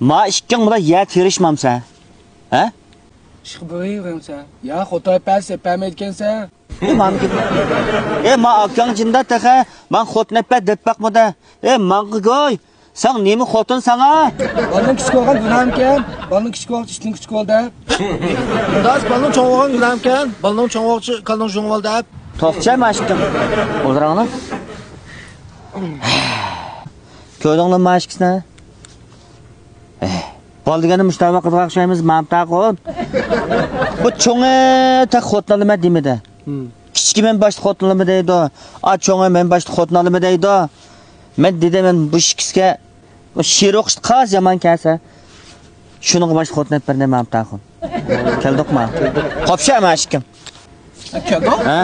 Ma ikking bilan ya terishmamsan. Ha? Ish bo'yingsan. Ya Xudoy past epamayotgansan. Ma akang jinda taqa, men xotnapa debaqmada. Mangqigoy, sen nemi xotin sana? Balning kichik bo'lgan gunohimkan. Balning kichik bo'lgan ishning kichik bo'ldi. Das balning cho'ng bo'lgan gunohimkan. Balning cho'ng bo'lchi, qalning cho'ng bo'ldi. To'xcha mashqim. O'zrangni. Ko'rdingmi mashqni? Bol degani mushtaba qilib o'xshaymiz, mamta qo'l. Bu cho'nga ta xotnalima demidi. Kichik men boshqa xotnalima deydi. A cho'nga men boshqa xotnalima deydi. Men dedim bu ikkisiga o she'r o'qishni qaz yomon kelsa. Shuniga boshqa xotnab birni mamta qo'l. Keldikmi? Qopsha mashqim. Keldik? Ha?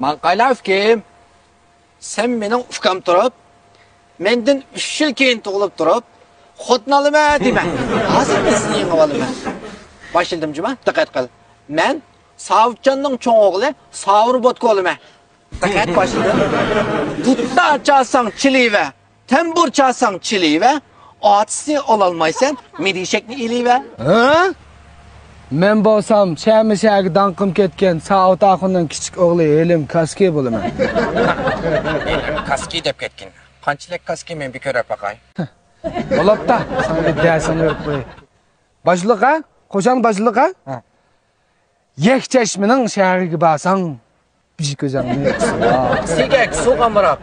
Men qaylavkim. Sen mening ufkam turib, mendan 3 yil keyin tug'ilib turib, xotnalima dema. Hozir men seni yengib olaman. Boshildimjima? Diqqat qil. Men Savchanning cho'ng o'g'li Savur Botko olaman. Diqqat boshildim. Tutta çalsang chiliva, tambur çalsang chiliva, otni ololmaysan, medishakni iliva. Ha? Men bo'lsam, Şamishaga danqim ketgan Saud Axunning kichik o'g'li Elim Kaski bo'laman. Kaski deb ketgan. Qanchalik kaski men bir ko'rib baqay. Bo'libdi, senga darsini o'qib qo'y. Boshliqqa, qo'shan boshliqqa? Yekchashmining shahriga borsang, bizi ko'zangni yo'qsa. Sigak so'g'amroq.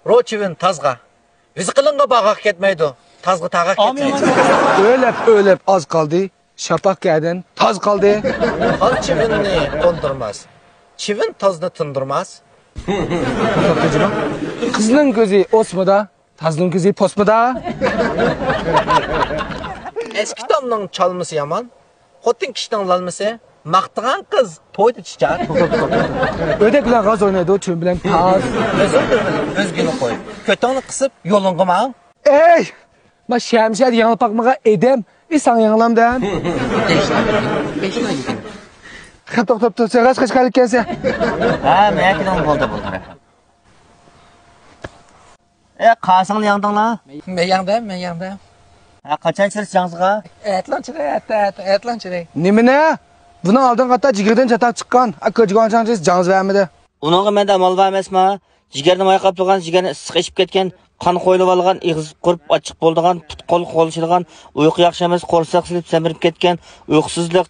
Rochivin tazg'a. Rizqilingga bag'aq ketmaydi. Tazg'a tag'a ketmaydi. O'lib oz qoldi. Şapak geldin, taz kaldı. Hal çivinni kondurmaz. Çivin tazını tındırmaz. Kızının gözü osmuda, tazının gözü posmuda. Eski damның çalması yaman. Xotin kişinin lalması. Maqtıgan kız toyda çiçek. Ödekler gaz oynadı o çön bilen taz. Özgünü koy. Kötüğünü kısıp yolunu ma. Ey! Ma Şemşer yanıl bakmağa edem. İnsan yanılamdan. Beşine gidin. Top. Sen kaç kalık gelse. Ha, meyakidan bo'ldi. Qasingni yangdinglar? Men yangda. Ha, qachon chirish jangsiga? Etlanchiray. Nimene? Buni oldin qatta jigirdan chatak chiqqan. Ko'jgon chansiz jangiz vermedi. Uningga menda amal va emasmi? Jigarni mayqab turgan, jigarni issiq ishib ketgan, qon qo'yilib olgan, ig'iz qurib ochiq bo'ldigan, put-qo'l qo'lishadigan, uyqu yaxshi emas, qo'rsoq silib samirib ketgan, uyqusizlik,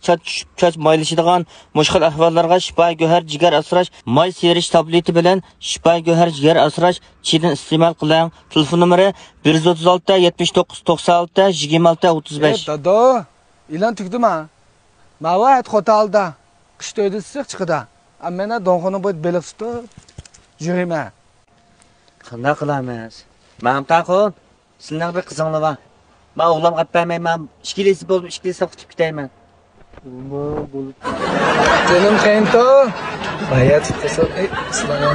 choch maylashadigan, mushkil ahvollarga shifo go'har jigar asrash, may serish tableti bilan shifo go'har jigar asrash chidin iste'mol qiling. Telefon nomeri 136 79 96 26 35. Dado, ilan tugdimi? Mavat xotalda. Qish to'yda issiq chiqdi. Amena donxona bo'yib beliq tutib yurima. Qanday qilamiz? Mamta qo'l. Sizning bir qizinglar bor. Men o'g'lim qapmayman. Ishkilisi bo'lib, ishkilisi qutib ketayman. Canım Kento. Bayat tutsa, sizlarga